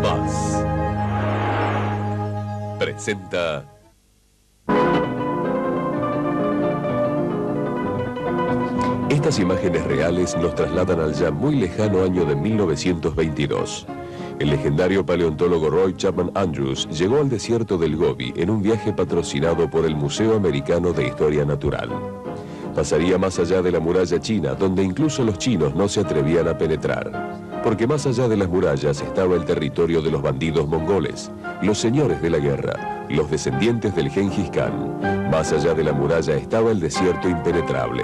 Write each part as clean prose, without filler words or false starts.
más presenta estas imágenes reales nos trasladan al ya muy lejano año de 1922. El legendario paleontólogo Roy Chapman Andrews llegó al desierto del Gobi en un viaje patrocinado por el Museo Americano de Historia Natural. Pasaría más allá de la muralla china, donde incluso los chinos no se atrevían a penetrar, porque más allá de las murallas estaba el territorio de los bandidos mongoles, los señores de la guerra, los descendientes del Gengis Khan. Más allá de la muralla estaba el desierto impenetrable.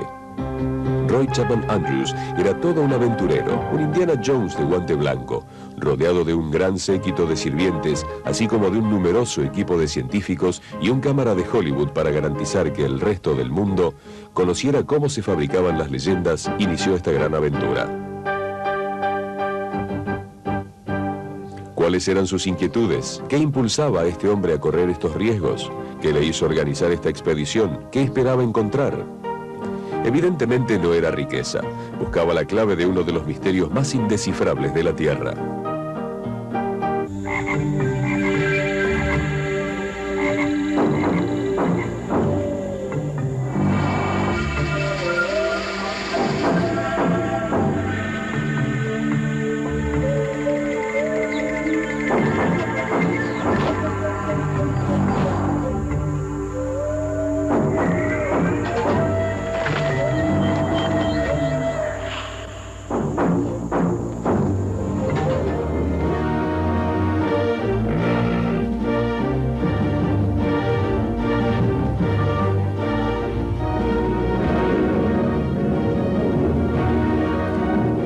Roy Chapman Andrews era todo un aventurero, un Indiana Jones de guante blanco, rodeado de un gran séquito de sirvientes, así como de un numeroso equipo de científicos y un cámara de Hollywood para garantizar que el resto del mundo conociera cómo se fabricaban las leyendas. Inició esta gran aventura. ¿Cuáles eran sus inquietudes? ¿Qué impulsaba a este hombre a correr estos riesgos? ¿Qué le hizo organizar esta expedición? ¿Qué esperaba encontrar? Evidentemente no era riqueza. Buscaba la clave de uno de los misterios más indescifrables de la Tierra.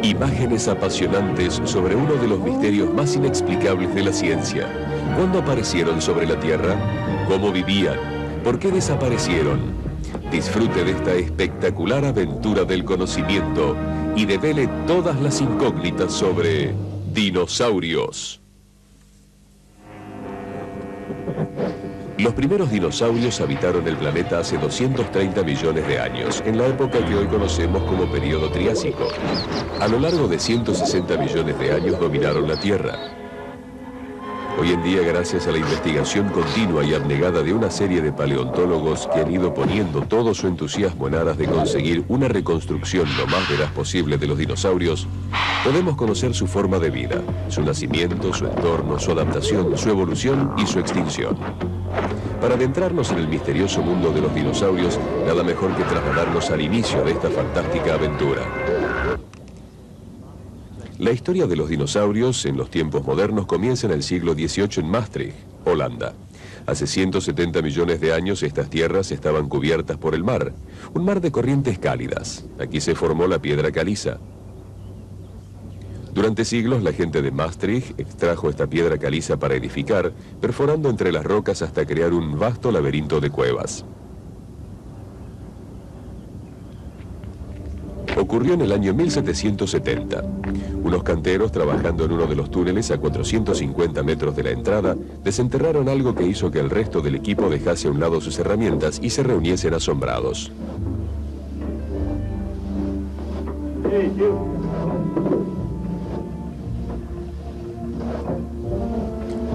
Imágenes apasionantes sobre uno de los misterios más inexplicables de la ciencia. ¿Cuándo aparecieron sobre la Tierra? ¿Cómo vivían? ¿Por qué desaparecieron? Disfrute de esta espectacular aventura del conocimiento y devele todas las incógnitas sobre dinosaurios. Los primeros dinosaurios habitaron el planeta hace 230 millones de años, en la época que hoy conocemos como período Triásico. A lo largo de 160 millones de años dominaron la Tierra. Hoy en día, gracias a la investigación continua y abnegada de una serie de paleontólogos que han ido poniendo todo su entusiasmo en aras de conseguir una reconstrucción lo más veraz posible de los dinosaurios, podemos conocer su forma de vida, su nacimiento, su entorno, su adaptación, su evolución y su extinción. Para adentrarnos en el misterioso mundo de los dinosaurios, nada mejor que trasladarnos al inicio de esta fantástica aventura. La historia de los dinosaurios en los tiempos modernos comienza en el siglo XVIII en Maastricht, Holanda. Hace 170 millones de años estas tierras estaban cubiertas por el mar, un mar de corrientes cálidas. Aquí se formó la piedra caliza. Durante siglos la gente de Maastricht extrajo esta piedra caliza para edificar, perforando entre las rocas hasta crear un vasto laberinto de cuevas. Ocurrió en el año 1770. Unos canteros, trabajando en uno de los túneles a 450 metros de la entrada, desenterraron algo que hizo que el resto del equipo dejase a un lado sus herramientas y se reuniesen asombrados.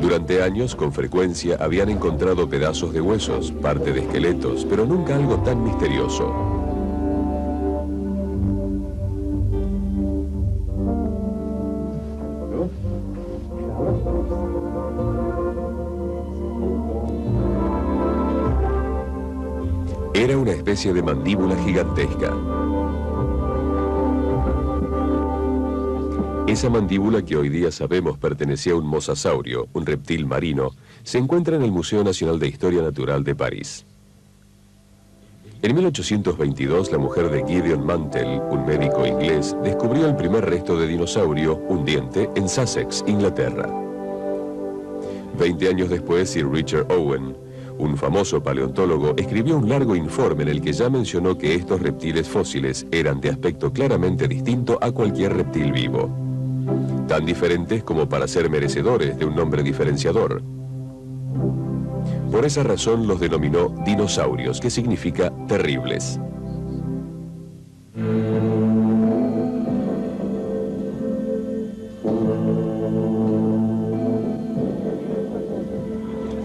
Durante años, con frecuencia, habían encontrado pedazos de huesos, parte de esqueletos, pero nunca algo tan misterioso. Era una especie de mandíbula gigantesca. Esa mandíbula, que hoy día sabemos pertenecía a un mosasaurio, un reptil marino, se encuentra en el Museo Nacional de Historia Natural de París. En 1822, la mujer de Gideon Mantell, un médico inglés, descubrió el primer resto de dinosaurio, un diente, en Sussex, Inglaterra. 20 años después, Sir Richard Owen, un famoso paleontólogo, escribió un largo informe en el que ya mencionó que estos reptiles fósiles eran de aspecto claramente distinto a cualquier reptil vivo. Tan diferentes como para ser merecedores de un nombre diferenciador. Por esa razón los denominó dinosaurios, que significa terribles.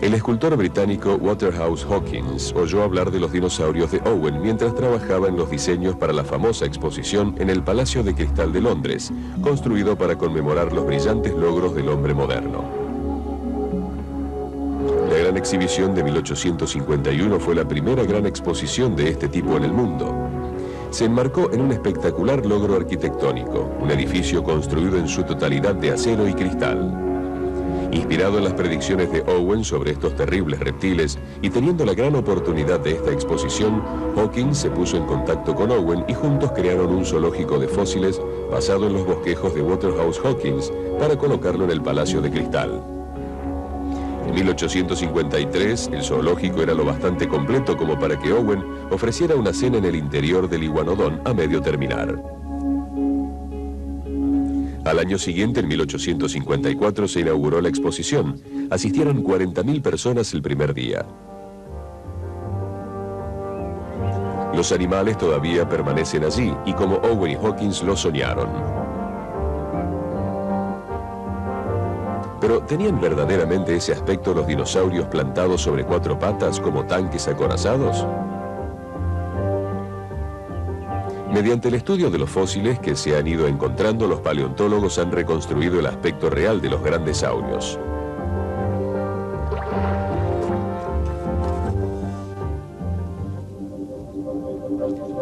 El escultor británico Waterhouse Hawkins oyó hablar de los dinosaurios de Owen mientras trabajaba en los diseños para la famosa exposición en el Palacio de Cristal de Londres, construido para conmemorar los brillantes logros del hombre moderno. La gran exhibición de 1851 fue la primera gran exposición de este tipo en el mundo. Se enmarcó en un espectacular logro arquitectónico, un edificio construido en su totalidad de acero y cristal. Inspirado en las predicciones de Owen sobre estos terribles reptiles y teniendo la gran oportunidad de esta exposición, Hawkins se puso en contacto con Owen y juntos crearon un zoológico de fósiles basado en los bosquejos de Waterhouse Hawkins para colocarlo en el Palacio de Cristal. En 1853, el zoológico era lo bastante completo como para que Owen ofreciera una cena en el interior del iguanodón a medio terminar. Al año siguiente, en 1854, se inauguró la exposición. Asistieron 40.000 personas el primer día. Los animales todavía permanecen allí y como Owen y Hawkins lo soñaron. Pero ¿tenían verdaderamente ese aspecto los dinosaurios plantados sobre cuatro patas como tanques acorazados? Mediante el estudio de los fósiles que se han ido encontrando, los paleontólogos han reconstruido el aspecto real de los grandes saurios.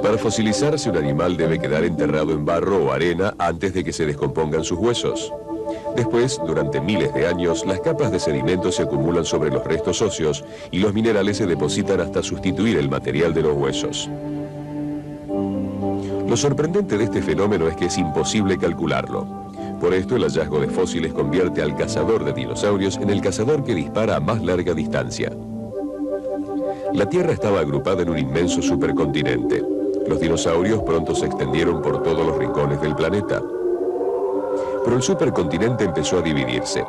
Para fosilizarse, un animal debe quedar enterrado en barro o arena antes de que se descompongan sus huesos. Después, durante miles de años, las capas de sedimento se acumulan sobre los restos óseos y los minerales se depositan hasta sustituir el material de los huesos. Lo sorprendente de este fenómeno es que es imposible calcularlo. Por esto, el hallazgo de fósiles convierte al cazador de dinosaurios en el cazador que dispara a más larga distancia. La Tierra estaba agrupada en un inmenso supercontinente. Los dinosaurios pronto se extendieron por todos los rincones del planeta. Pero el supercontinente empezó a dividirse.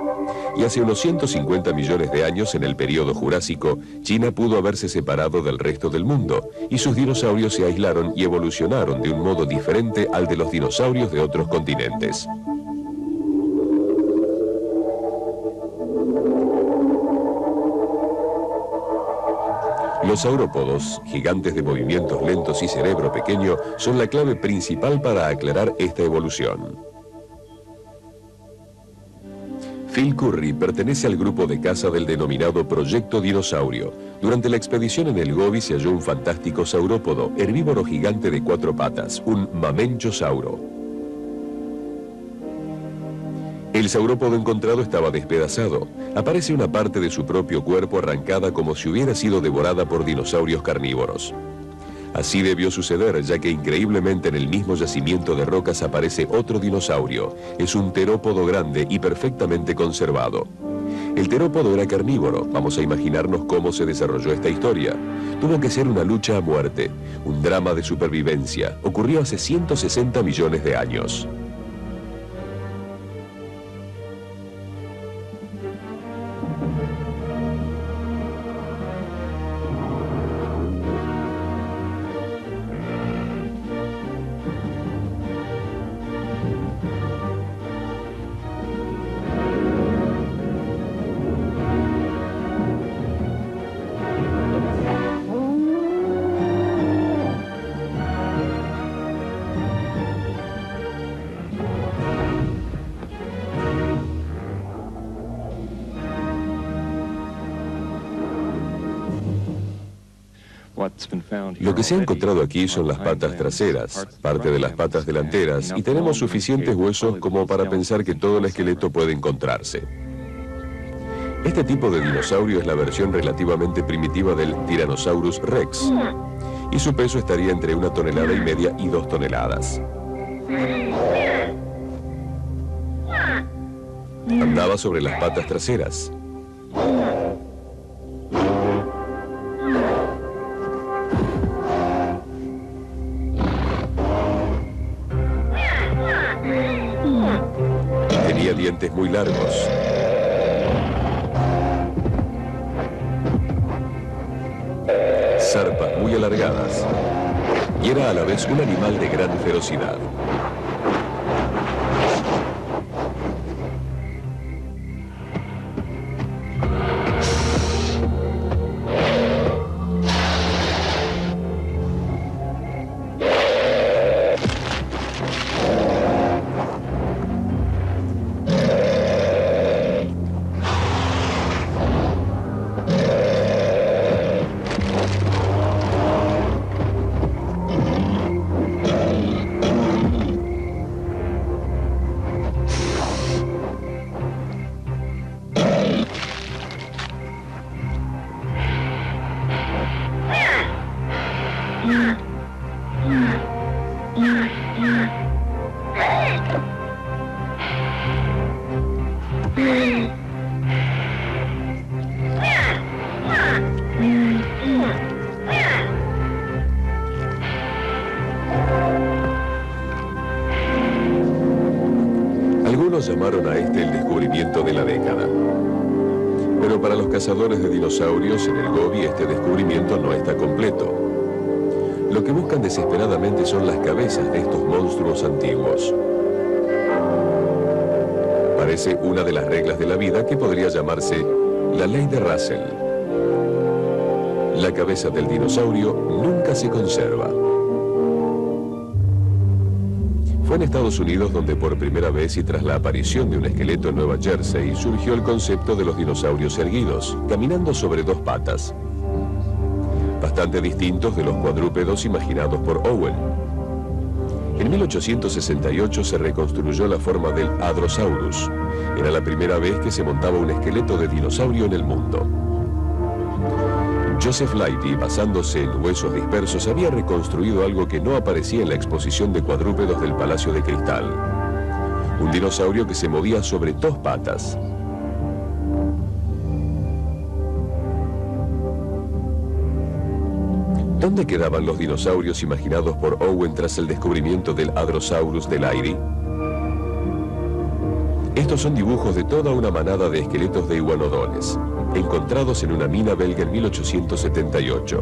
Y hace unos 150 millones de años, en el período Jurásico, China pudo haberse separado del resto del mundo, y sus dinosaurios se aislaron y evolucionaron de un modo diferente al de los dinosaurios de otros continentes. Los saurópodos, gigantes de movimientos lentos y cerebro pequeño, son la clave principal para aclarar esta evolución. Phil Currie pertenece al grupo de caza del denominado Proyecto Dinosaurio. Durante la expedición en el Gobi se halló un fantástico saurópodo, herbívoro gigante de cuatro patas, un mamenchosauro. El saurópodo encontrado estaba despedazado. Aparece una parte de su propio cuerpo arrancada como si hubiera sido devorada por dinosaurios carnívoros. Así debió suceder, ya que increíblemente en el mismo yacimiento de rocas aparece otro dinosaurio. Es un terópodo grande y perfectamente conservado. El terópodo era carnívoro. Vamos a imaginarnos cómo se desarrolló esta historia. Tuvo que ser una lucha a muerte, un drama de supervivencia. Ocurrió hace 160 millones de años. Lo que se ha encontrado aquí son las patas traseras, parte de las patas delanteras, y tenemos suficientes huesos como para pensar que todo el esqueleto puede encontrarse. Este tipo de dinosaurio es la versión relativamente primitiva del Tyrannosaurus Rex, y su peso estaría entre 1,5 toneladas y 2 toneladas. Andaba sobre las patas traseras. Tenía dientes muy largos. Zarpas muy alargadas. Y era a la vez un animal de gran ferocidad. para los cazadores de dinosaurios en el Gobi este descubrimiento no está completo. Lo que buscan desesperadamente son las cabezas de estos monstruos antiguos. Parece una de las reglas de la vida que podría llamarse la ley de Russell. La cabeza del dinosaurio nunca se conserva. Fue en Estados Unidos donde por primera vez y tras la aparición de un esqueleto en Nueva Jersey surgió el concepto de los dinosaurios erguidos, caminando sobre dos patas, bastante distintos de los cuadrúpedos imaginados por Owen. En 1868 se reconstruyó la forma del Hadrosaurus. Era la primera vez que se montaba un esqueleto de dinosaurio en el mundo. Joseph Leighty, basándose en huesos dispersos, había reconstruido algo que no aparecía en la exposición de cuadrúpedos del Palacio de Cristal. Un dinosaurio que se movía sobre dos patas. ¿Dónde quedaban los dinosaurios imaginados por Owen tras el descubrimiento del Hadrosaurus de Leighty? Estos son dibujos de toda una manada de esqueletos de iguanodones, encontrados en una mina belga en 1878.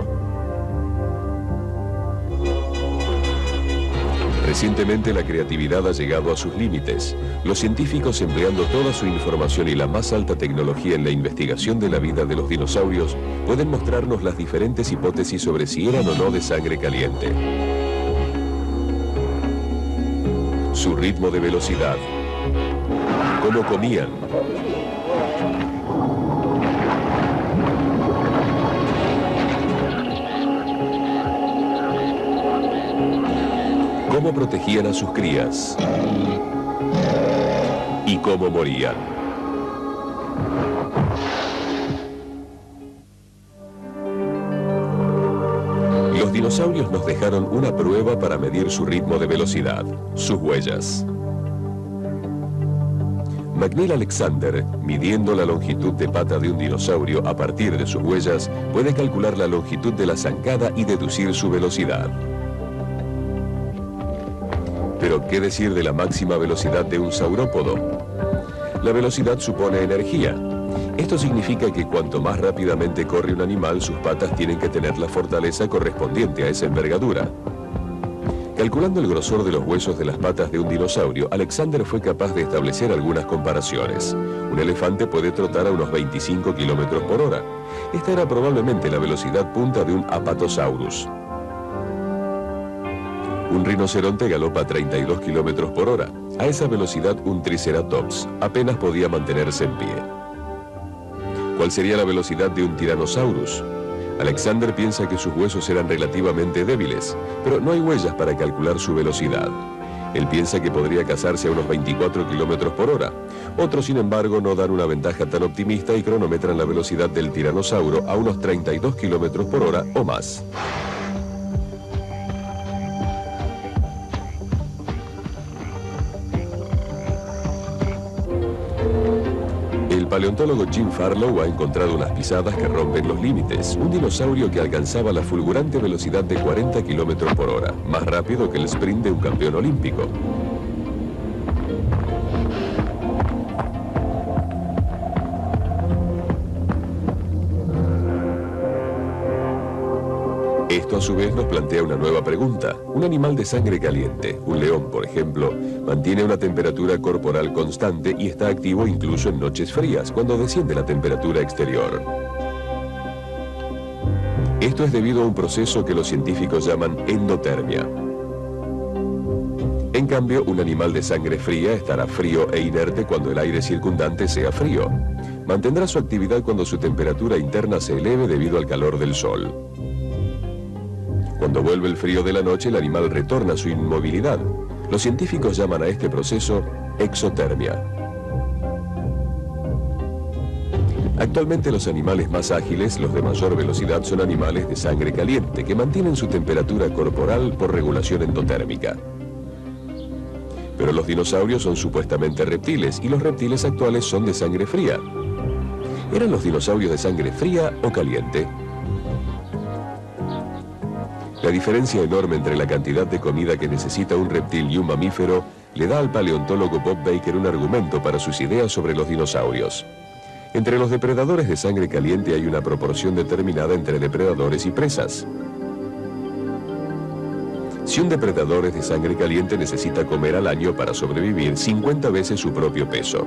Recientemente la creatividad ha llegado a sus límites. Los científicos, empleando toda su información y la más alta tecnología en la investigación de la vida de los dinosaurios, pueden mostrarnos las diferentes hipótesis sobre si eran o no de sangre caliente. Su ritmo de velocidad. Cómo comían. Cómo protegían a sus crías y cómo morían. Los dinosaurios nos dejaron una prueba para medir su ritmo de velocidad, sus huellas. McNeill Alexander, midiendo la longitud de pata de un dinosaurio a partir de sus huellas, puede calcular la longitud de la zancada y deducir su velocidad. Pero, ¿qué decir de la máxima velocidad de un saurópodo? La velocidad supone energía. Esto significa que cuanto más rápidamente corre un animal, sus patas tienen que tener la fortaleza correspondiente a esa envergadura. Calculando el grosor de los huesos de las patas de un dinosaurio, Alexander fue capaz de establecer algunas comparaciones. Un elefante puede trotar a unos 25 km por hora. Esta era probablemente la velocidad punta de un Apatosaurus. Un rinoceronte galopa a 32 km por hora. A esa velocidad un Triceratops apenas podía mantenerse en pie. ¿Cuál sería la velocidad de un Tyrannosaurus? Alexander piensa que sus huesos eran relativamente débiles, pero no hay huellas para calcular su velocidad. Él piensa que podría cazarse a unos 24 km por hora. Otros, sin embargo, no dan una ventaja tan optimista y cronometran la velocidad del tiranosaurio a unos 32 km por hora o más. El paleontólogo Jim Farlow ha encontrado unas pisadas que rompen los límites. Un dinosaurio que alcanzaba la fulgurante velocidad de 40 km por hora, más rápido que el sprint de un campeón olímpico. Esto a su vez nos plantea una nueva pregunta. Un animal de sangre caliente, un león por ejemplo, mantiene una temperatura corporal constante y está activo incluso en noches frías, cuando desciende la temperatura exterior. Esto es debido a un proceso que los científicos llaman endotermia. En cambio, un animal de sangre fría estará frío e inerte cuando el aire circundante sea frío. Mantendrá su actividad cuando su temperatura interna se eleve debido al calor del sol. Cuando vuelve el frío de la noche, el animal retorna a su inmovilidad. Los científicos llaman a este proceso exotermia. Actualmente los animales más ágiles, los de mayor velocidad, son animales de sangre caliente, que mantienen su temperatura corporal por regulación endotérmica. Pero los dinosaurios son supuestamente reptiles, y los reptiles actuales son de sangre fría. ¿Eran los dinosaurios de sangre fría o caliente? La diferencia enorme entre la cantidad de comida que necesita un reptil y un mamífero le da al paleontólogo Bob Baker un argumento para sus ideas sobre los dinosaurios. Entre los depredadores de sangre caliente hay una proporción determinada entre depredadores y presas. Si un depredador es de sangre caliente, necesita comer al año para sobrevivir 50 veces su propio peso.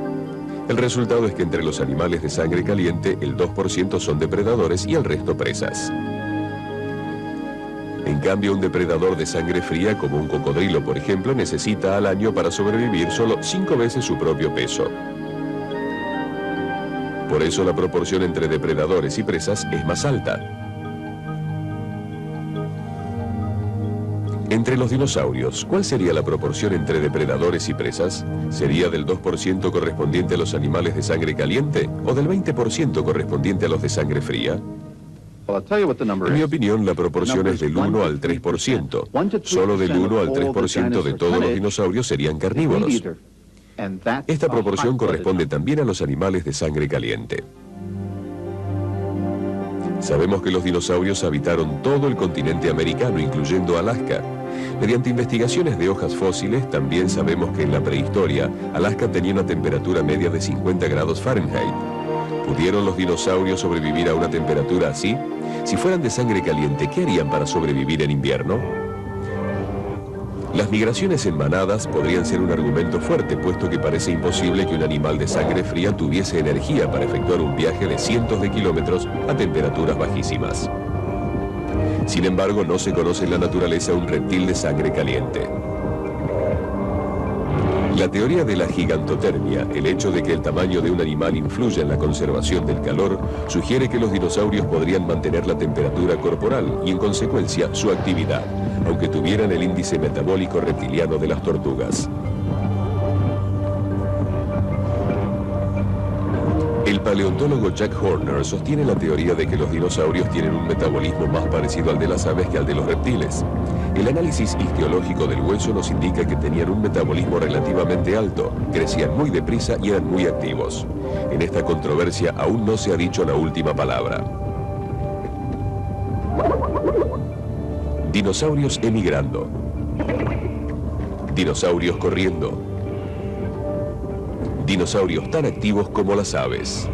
El resultado es que entre los animales de sangre caliente, el 2% son depredadores y el resto presas. En cambio, un depredador de sangre fría, como un cocodrilo, por ejemplo, necesita al año para sobrevivir solo 5 veces su propio peso. Por eso la proporción entre depredadores y presas es más alta. Entre los dinosaurios, ¿cuál sería la proporción entre depredadores y presas? ¿Sería del 2% correspondiente a los animales de sangre caliente o del 20% correspondiente a los de sangre fría? En mi opinión, la proporción es del 1 al 3%. Solo del 1 al 3% de todos los dinosaurios serían carnívoros. Esta proporción corresponde también a los animales de sangre caliente. Sabemos que los dinosaurios habitaron todo el continente americano, incluyendo Alaska. Mediante investigaciones de hojas fósiles, también sabemos que en la prehistoria, Alaska tenía una temperatura media de 50 grados Fahrenheit. ¿Pudieron los dinosaurios sobrevivir a una temperatura así? Si fueran de sangre caliente, ¿qué harían para sobrevivir en invierno? Las migraciones en manadas podrían ser un argumento fuerte, puesto que parece imposible que un animal de sangre fría tuviese energía para efectuar un viaje de cientos de kilómetros a temperaturas bajísimas. Sin embargo, no se conoce en la naturaleza un reptil de sangre caliente. La teoría de la gigantotermia, el hecho de que el tamaño de un animal influye en la conservación del calor, sugiere que los dinosaurios podrían mantener la temperatura corporal y, en consecuencia, su actividad, aunque tuvieran el índice metabólico reptiliano de las tortugas. El paleontólogo Jack Horner sostiene la teoría de que los dinosaurios tienen un metabolismo más parecido al de las aves que al de los reptiles. El análisis histológico del hueso nos indica que tenían un metabolismo relativamente alto, crecían muy deprisa y eran muy activos. En esta controversia aún no se ha dicho la última palabra. Dinosaurios emigrando. Dinosaurios corriendo. Dinosaurios tan activos como las aves.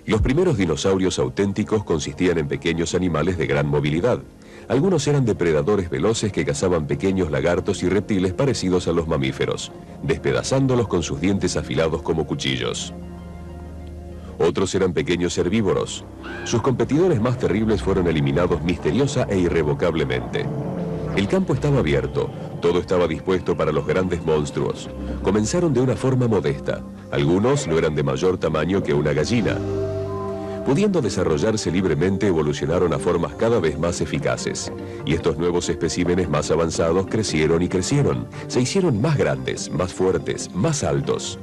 Los primeros dinosaurios auténticos consistían en pequeños animales de gran movilidad. Algunos eran depredadores veloces que cazaban pequeños lagartos y reptiles parecidos a los mamíferos, despedazándolos con sus dientes afilados como cuchillos. Otros eran pequeños herbívoros. Sus competidores más terribles fueron eliminados misteriosa e irrevocablemente. El campo estaba abierto, todo estaba dispuesto para los grandes monstruos. Comenzaron de una forma modesta. Algunos no eran de mayor tamaño que una gallina. Pudiendo desarrollarse libremente, evolucionaron a formas cada vez más eficaces. Y estos nuevos especímenes más avanzados crecieron y crecieron. Se hicieron más grandes, más fuertes, más altos.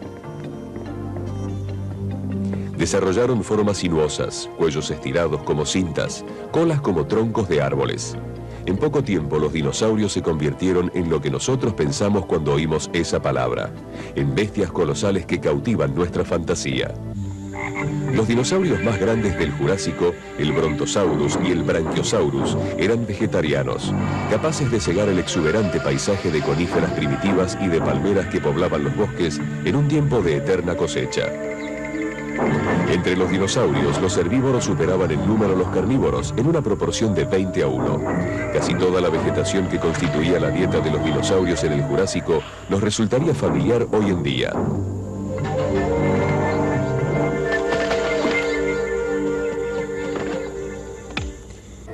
Desarrollaron formas sinuosas, cuellos estirados como cintas, colas como troncos de árboles. En poco tiempo los dinosaurios se convirtieron en lo que nosotros pensamos cuando oímos esa palabra, en bestias colosales que cautivan nuestra fantasía. Los dinosaurios más grandes del Jurásico, el Brontosaurus y el Brachiosaurus, eran vegetarianos, capaces de cegar el exuberante paisaje de coníferas primitivas y de palmeras que poblaban los bosques en un tiempo de eterna cosecha. Entre los dinosaurios, los herbívoros superaban en número a los carnívoros en una proporción de 20 a 1. Casi toda la vegetación que constituía la dieta de los dinosaurios en el Jurásico nos resultaría familiar hoy en día.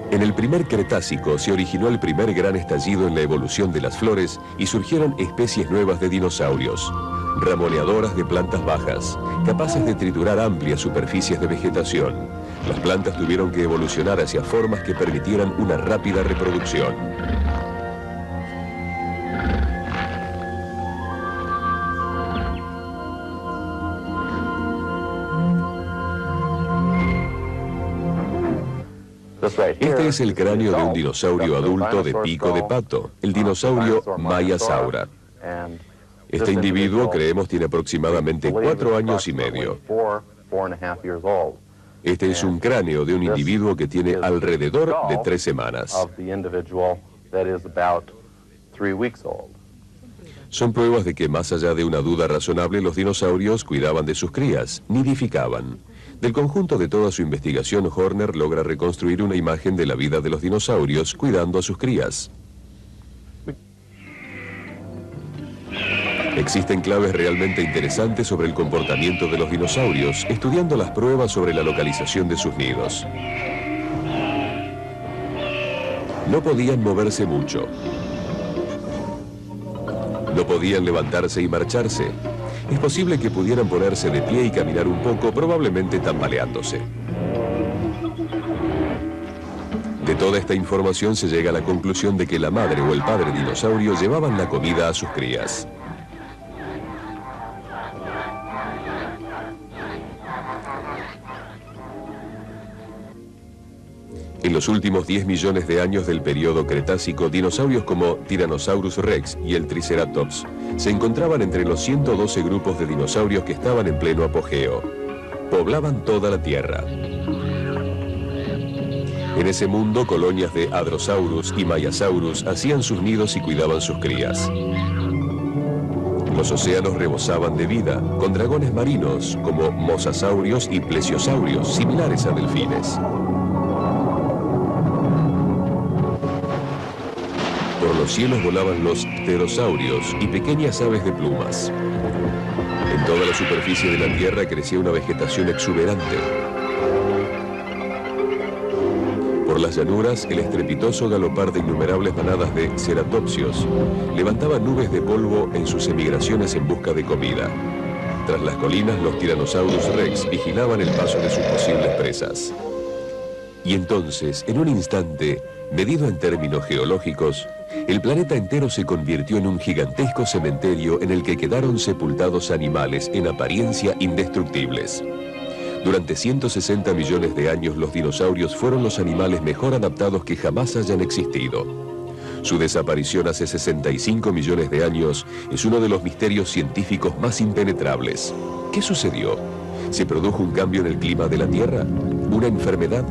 En el primer Cretácico se originó el primer gran estallido en la evolución de las flores y surgieron especies nuevas de dinosaurios, ramoneadoras de plantas bajas, capaces de triturar amplias superficies de vegetación. Las plantas tuvieron que evolucionar hacia formas que permitieran una rápida reproducción. Este es el cráneo de un dinosaurio adulto de pico de pato, el dinosaurio Mayasaura. Este individuo, creemos, tiene aproximadamente 4 años y medio. Este es un cráneo de un individuo que tiene alrededor de 3 semanas. Son pruebas de que, más allá de una duda razonable, los dinosaurios cuidaban de sus crías, nidificaban. Del conjunto de toda su investigación, Horner logra reconstruir una imagen de la vida de los dinosaurios cuidando a sus crías. Existen claves realmente interesantes sobre el comportamiento de los dinosaurios, estudiando las pruebas sobre la localización de sus nidos. No podían moverse mucho. No podían levantarse y marcharse. Es posible que pudieran ponerse de pie y caminar un poco, probablemente tambaleándose. De toda esta información se llega a la conclusión de que la madre o el padre dinosaurio llevaban la comida a sus crías. En los últimos 10 millones de años del período Cretácico, dinosaurios como Tyrannosaurus rex y el Triceratops se encontraban entre los 112 grupos de dinosaurios que estaban en pleno apogeo. Poblaban toda la Tierra. En ese mundo, colonias de Hadrosaurus y Maiasaurus hacían sus nidos y cuidaban sus crías. Los océanos rebosaban de vida, con dragones marinos como mosasaurios y plesiosaurios, similares a delfines. Por los cielos volaban los pterosaurios y pequeñas aves de plumas. En toda la superficie de la Tierra crecía una vegetación exuberante. Por las llanuras, el estrepitoso galopar de innumerables manadas de ceratopsios levantaba nubes de polvo en sus emigraciones en busca de comida. Tras las colinas, los Tyrannosaurus rex vigilaban el paso de sus posibles presas. Y entonces, en un instante, medido en términos geológicos, el planeta entero se convirtió en un gigantesco cementerio en el que quedaron sepultados animales en apariencia indestructibles. Durante 160 millones de años, los dinosaurios fueron los animales mejor adaptados que jamás hayan existido. Su desaparición hace 65 millones de años es uno de los misterios científicos más impenetrables. ¿Qué sucedió? ¿Se produjo un cambio en el clima de la Tierra? ¿Una enfermedad?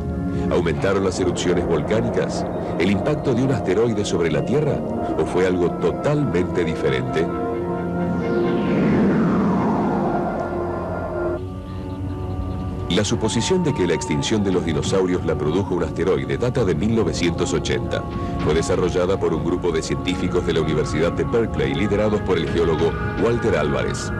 ¿Aumentaron las erupciones volcánicas? ¿El impacto de un asteroide sobre la Tierra? ¿O fue algo totalmente diferente? La suposición de que la extinción de los dinosaurios la produjo un asteroide data de 1980. Fue desarrollada por un grupo de científicos de la Universidad de Berkeley, liderados por el geólogo Walter Álvarez.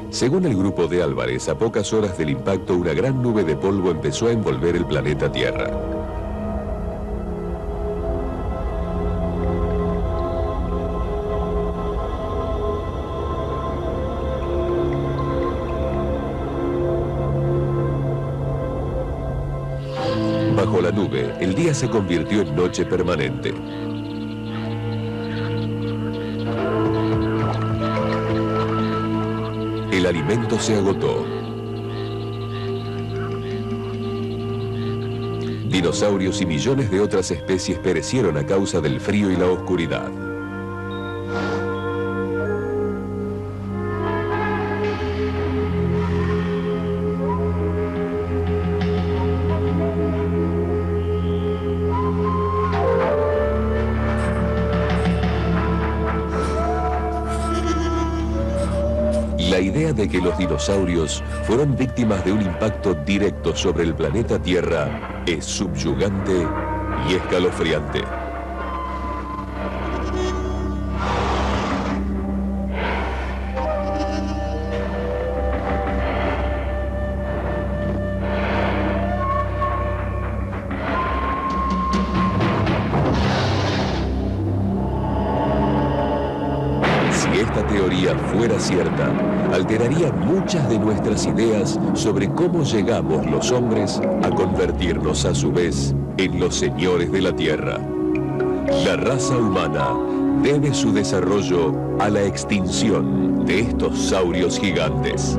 Según el grupo de Álvarez, a pocas horas del impacto, una gran nube de polvo empezó a envolver el planeta Tierra. Bajo la nube, el día se convirtió en noche permanente. El alimento se agotó. Dinosaurios y millones de otras especies perecieron a causa del frío y la oscuridad. La idea de que los dinosaurios fueron víctimas de un impacto directo sobre el planeta Tierra es subyugante y escalofriante. Si esta teoría fuera cierta, alteraría muchas de nuestras ideas sobre cómo llegamos los hombres a convertirnos a su vez en los señores de la Tierra. La raza humana debe su desarrollo a la extinción de estos saurios gigantes.